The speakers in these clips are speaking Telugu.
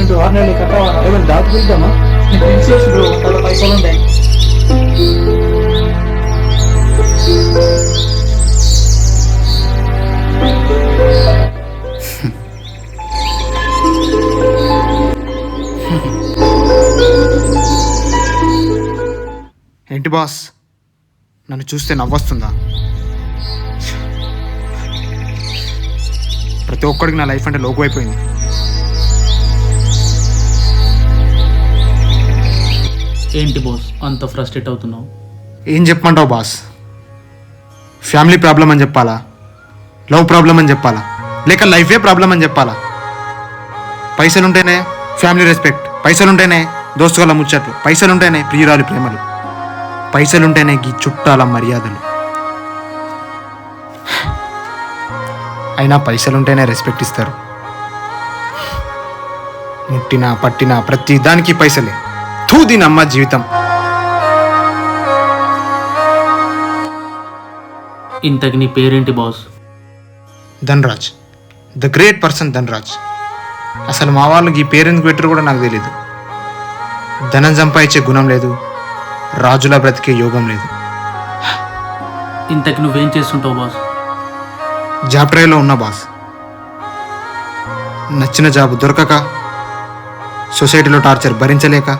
పేమెంట్ 6 నెలలు కట్టావా? ఏమైనా దాటి వెళ్దామా? నీకు ఇన్సూరెన్స్ బ్రో, చాలా పైసలు ఉంటాయి. ఏంటి బాస్, నన్ను చూస్తే నవ్వొస్తుందా? ప్రతి ఒక్కడికి నా లైఫ్ అంటే లోకు అయిపోయింది. ఏంటి బాస్ అంత ఫ్రస్ట్రేట్ అవుతున్నావు? ఏం చెప్పమంటావు బాస్? ఫ్యామిలీ ప్రాబ్లం అని చెప్పాలా, లవ్ ప్రాబ్లం అని చెప్పాలా, లేక లైఫే ప్రాబ్లం అని చెప్పాలా? పైసలుంటేనే ఫ్యామిలీ రెస్పెక్ట్, పైసలుంటేనే దోస్తుగాల ముచ్చట్లు, పైసలుంటేనే ప్రియురాలి ప్రేమలు, పైసలుంటేనే గీ చుట్టాల మర్యాదలు. అయినా పైసలుంటేనే రెస్పెక్ట్ ఇస్తారు. ముట్టినా పట్టినా ప్రతి దానికి పైసలే. దీనమ్మ జీవితం. ఇంతకి నీ పేరేంటి boss? Dhanraj, the great person Dhanraj. అసలు మా వాళ్ళకి ఈ పేరెందుకు పెట్టరు కూడా నాకు తెలీదు. ధనం సంపాదించే గుణం లేదు, రాజులా బ్రతికే యోగం లేదు. ఇంతకి నువ్వేం చేస్తుంటావు బాస్? జాబ్ ట్రైలో ఉన్నా బాస్. నచ్చిన జాబ్ దొరకక, సొసైటీలో టార్చర్ భరించలేక,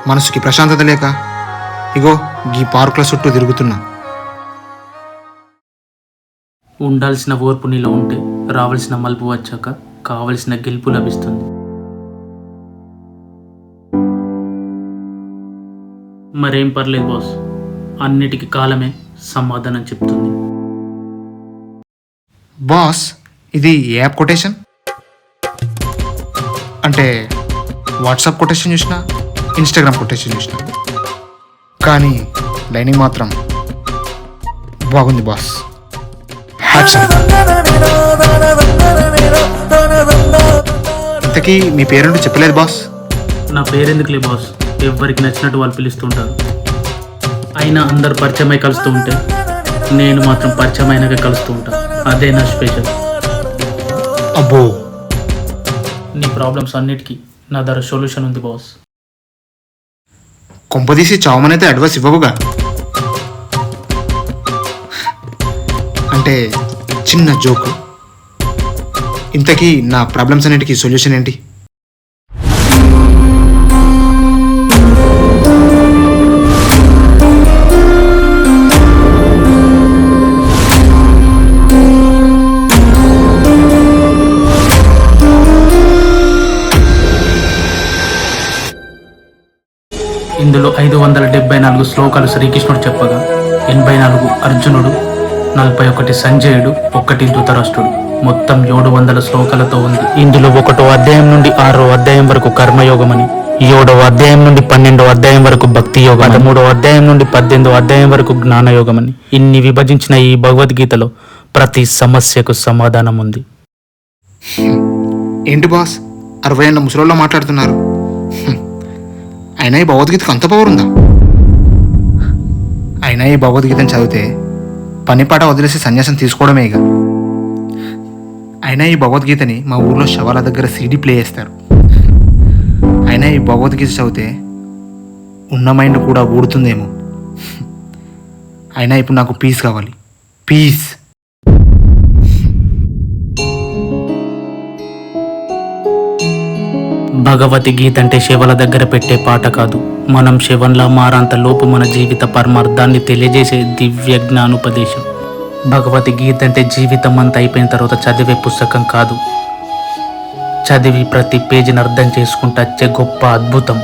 మనసుకి ప్రశాంతత లేక ఇగో ఈ పార్కుల చుట్టూ తిరుగుతున్నా. ఉండాల్సిన ఓర్పు నీలో ఉంటే రావాల్సిన మలుపు వచ్చాక కావలసిన గెలుపు లభిస్తుంది. మరేం పర్లేదు బాస్, అన్నిటికీ కాలమే సమాధానం చెప్తుంది. బాస్, ఇది యాప్ కొటేషన్ అంటే వాట్సాప్ కొటేషన్ చూసిన, ఇన్స్టాగ్రామ్ కొటేషన్ చూసిన, కానీ లైనింగ్ మాత్రం బాగుంది బాస్. ఇంతకీ మీ పేరేంటో చెప్పలేదు బాస్? నా పేరెందుకులే బాస్, ఎవరికి నచ్చినట్టు వాళ్ళు పిలుస్తుంటారు. అయినా అందరు పరిచయమై కలుస్తూ ఉంటే నేను మాత్రం పరిచయమైనగా కలుస్తూ ఉంటాను. అదే నా స్పెషల్. అబ్బో, నీ ప్రాబ్లమ్స్ అన్నిటికీ నా దగ్గర సొల్యూషన్ ఉంది బాస్. కొంపదీసి చావమనైతే అడ్వైస్ ఇవ్వవుగా? అంటే చిన్న జోక్. ఇంతకీ నా ప్రాబ్లమ్స్ అన్నిటికీ సొల్యూషన్ ఏంటి? ఇందులో 574 శ్లోకాలు శ్రీకృష్ణుడు చెప్పగా 84 అర్జునుడు, 41 సంజయుడు, 1 ధృతరాష్ట్రుడు, మొత్తం 700 శ్లోకాలతో ఉంది. ఇందులో 1వ అధ్యాయం నుండి 6వ అధ్యాయం వరకు కర్మయోగమని, 7వ అధ్యాయం నుండి 12వ అధ్యాయం వరకు భక్తి యోగం, 13వ అధ్యాయం నుండి 18వ అధ్యాయం వరకు జ్ఞానయోగమని ఇన్ని విభజించిన ఈ భగవద్గీతలో ప్రతి సమస్యకు సమాధానం ఉంది. ఏంటి బాస్, 60 ఏళ్ళ ముసలోళ్ళ మాట్లాడుతున్నారు? అయినా ఈ భగవద్గీతకు అంత పవర్ ఉందా? అయినా ఈ భగవద్గీతను చదివితే పనిపాట వదిలేసి సన్యాసం తీసుకోవడమే ఇక. అయినా ఈ భగవద్గీతని మా ఊర్లో శవాల దగ్గర సీడీ ప్లే చేస్తారు. అయినా ఈ భగవద్గీత చదివితే ఉన్న మైండ్ కూడా ఊడుతుందేమో. అయినా ఇప్పుడు నాకు పీస్ కావాలి, పీస్. భగవద్గీత అంటే శివల దగ్గర పెట్టే పాట కాదు, మనం శివంలా మారంత లోపు మన జీవిత పరమార్థాన్ని తెలియజేసే దివ్య జ్ఞానోపదేశం. భగవద్గీత అంటే జీవితం అంతా అయిపోయిన తర్వాత చదివే పుస్తకం కాదు, చదివి ప్రతి పేజీని అర్థం చేసుకుంటూ వచ్చే గొప్ప అద్భుతం.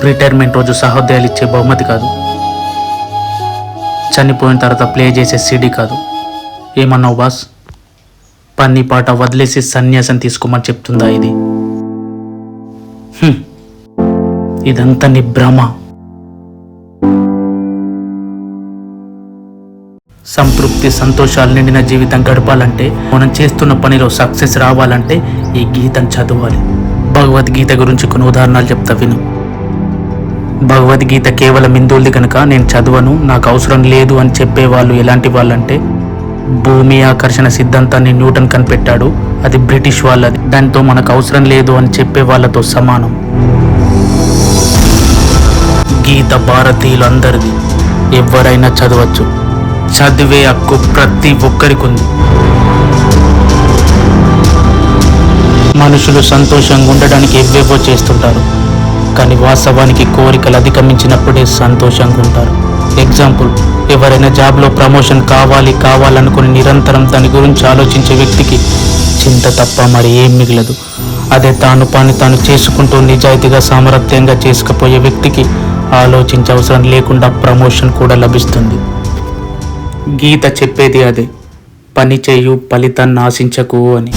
రిటైర్మెంట్ రోజు సహోదయాలు ఇచ్చే బహుమతి కాదు, చనిపోయిన తర్వాత ప్లే చేసే సీడీ కాదు. ఏమన్నావు బాస్? పన్ని పాట వదిలేసి సన్యాసం తీసుకోమని చెప్తుందా ఇది? ఇదంతా నీ భ్రమ. సంతృప్తి సంతోషాలు నిండిన జీవితం గడపాలంటే, మనం చేస్తున్న పనిలో సక్సెస్ రావాలంటే ఈ గీతను చదవాలి. భగవద్గీత గురించి కొన్ని ఉదాహరణలు చెప్తా విను. భగవద్గీత కేవలం హిందువులది కనుక నేను చదవను, నాకు అవసరం లేదు అని చెప్పే వాళ్ళు ఎలాంటి వాళ్ళంటే, భూమి ఆకర్షణ సిద్ధాంతాన్ని న్యూటన్ కనిపెట్టాడు. అది బ్రిటిష్ వాళ్ళది. దాంతో మనకు అవసరం లేదు అని చెప్పే వాళ్ళతో సమానం. గీత భారతీయులు అందరిది. ఎవరైనా చదవచ్చు. చదివే హక్కు ప్రతి ఒక్కరికి ఉంది. మనుషులు సంతోషంగా ఉండడానికి ఎవ్వేవో చేస్తుంటారు, కానీ వాస్తవానికి కోరికలు అధిగమించినప్పుడే సంతోషంగా ఉంటారు. ఎగ్జాంపుల్, ఎవరైనా జాబ్లో ప్రమోషన్ కావాలనుకుని నిరంతరం దాని గురించి ఆలోచించే వ్యక్తికి చింత తప్ప మరి ఏం మిగలదు. అదే తాను చేసుకుంటూ నిజాయితీగా సామర్థ్యంగా చేసుకుపోయే వ్యక్తికి ఆలోచించే అవసరం లేకుండా ప్రమోషన్ కూడా లభిస్తుంది. గీత చెప్పేది అదే, పని చేయు ఫలితాన్ని ఆశించకు అని.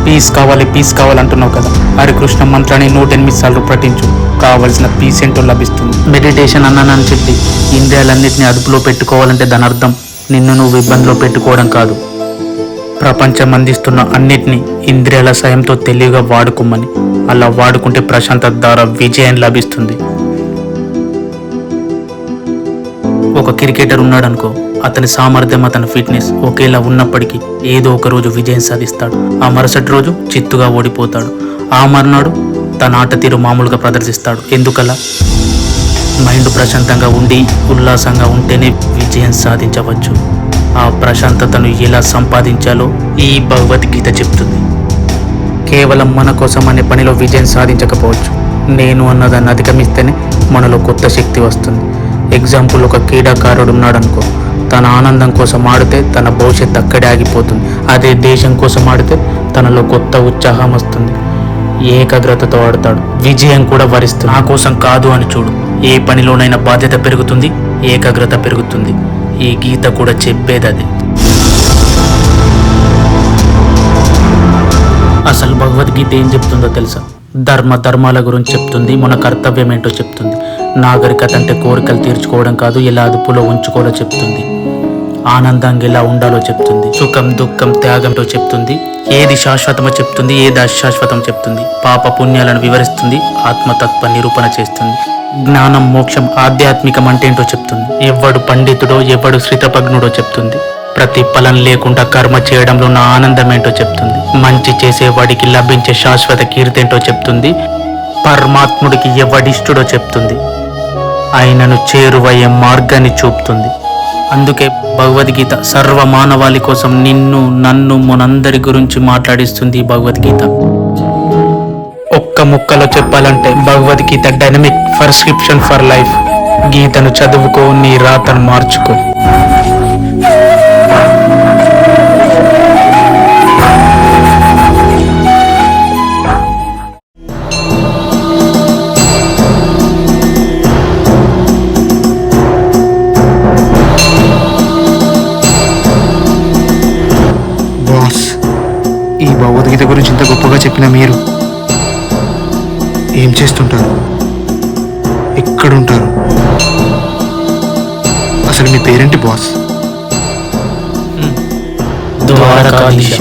పీస్ కావాలి అంటున్నావు కదా, హరికృష్ణ మంత్రాన్ని 108 సార్లు పఠించు, కావలసిన పీస్ ఏంటో లభిస్తుంది. మెడిటేషన్ అన్నానని చెప్పి ఇంద్రియాలన్నింటినీ అదుపులో పెట్టుకోవాలంటే దాని అర్థం నిన్ను నువ్వు ఇబ్బందిలో పెట్టుకోవడం కాదు. ప్రపంచం అందిస్తున్న అన్నిటినీ ఇంద్రియాల సాయంతో తెలివిగా వాడుకోమని. అలా వాడుకుంటే ప్రశాంతత ద్వారా విజయం లభిస్తుంది. ఒక క్రికెటర్ ఉన్నాడనుకో, అతని సామర్థ్యం, అతని ఫిట్నెస్ ఒకేలా ఉన్నప్పటికీ ఏదో ఒక రోజు విజయం సాధిస్తాడు. ఆ మరుసటి రోజు చిత్తుగా ఓడిపోతాడు. ఆ మర్నాడు తన ఆట తీరు మామూలుగా ప్రదర్శిస్తాడు. ఎందుకలా? మైండ్ ప్రశాంతంగా ఉండి ఉల్లాసంగా ఉంటేనే విజయం సాధించవచ్చు. ఆ ప్రశాంతతను ఎలా సంపాదించాలో ఈ భగవద్గీత చెప్తుంది. కేవలం మన కోసం అనే పనిలో విజయం సాధించకపోవచ్చు. నేను అన్నదాన్ని అధిగమిస్తేనే మనలో కొత్త శక్తి వస్తుంది. ఎగ్జాంపుల్, ఒక క్రీడాకారుడు ఉన్నాడనుకో, తన ఆనందం కోసం ఆడితే తన భవిష్యత్తు అక్కడే ఆగిపోతుంది. అదే దేశం కోసం ఆడితే తనలో కొత్త ఉత్సాహం వస్తుంది. ఏకాగ్రతతో ఆడతాడు, విజయం కూడా వరిస్తుంది. నా కోసం కాదు అని చూడు, ఏ పనిలోనైనా బాధ్యత పెరుగుతుంది, ఏకాగ్రత పెరుగుతుంది. ఈ గీత కూడా చెప్పేది అదే. అసలు భగవద్గీత ఏం చెప్తుందో తెలుసా? ధర్మాల గురించి చెప్తుంది. మన కర్తవ్యం ఏంటో చెప్తుంది. నాగరికత అంటే కోరికలు తీర్చుకోవడం కాదు, ఎలా అదుపులో ఉంచుకోవాలో చెప్తుంది. ఆనందంగా ఎలా ఉండాలో చెప్తుంది. సుఖం దుఃఖం త్యాగంతో చెప్తుంది. ఏది శాశ్వతమో చెప్తుంది, ఏది అశాశ్వతం చెప్తుంది. పాప పుణ్యాలను వివరిస్తుంది. ఆత్మతత్వ నిరూపణ చేస్తుంది. జ్ఞానం మోక్షం ఆధ్యాత్మికం అంటే ఏంటో చెప్తుంది. ఎవడు పండితుడో ఎవడు శ్రితపగ్నుడో చెప్తుంది. ప్రతిఫలం లేకుండా కర్మ చేయడంలో నా ఆనందం ఏంటో చెప్తుంది. మంచి చేసేవాడికి లభించే శాశ్వత కీర్తి ఏంటో చెప్తుంది. పరమాత్ముడికి ఎవడిష్టుడో చెప్తుంది. ఆయనను చేరువయ్యే మార్గాన్ని చూపుతుంది. అందుకే భగవద్గీత సర్వ మానవాళి కోసం నిన్ను నన్ను మనందరి గురించి మాట్లాడిస్తుంది. భగవద్గీత ఒక్క ముక్కలో చెప్పాలంటే Bhagavad Gita dynamic prescription for life. గీతను చదువుకో, నీ రాతను మార్చుకో. బాస్, ఈ భగవద్గీత గురించి ఇంత గొప్పగా చెప్పిన మీరు ఏం చేస్తుంటారు? ఎక్కడుంటారు? అసలు మీ పేరేంటి బాస్? ద్వారకాధీశ.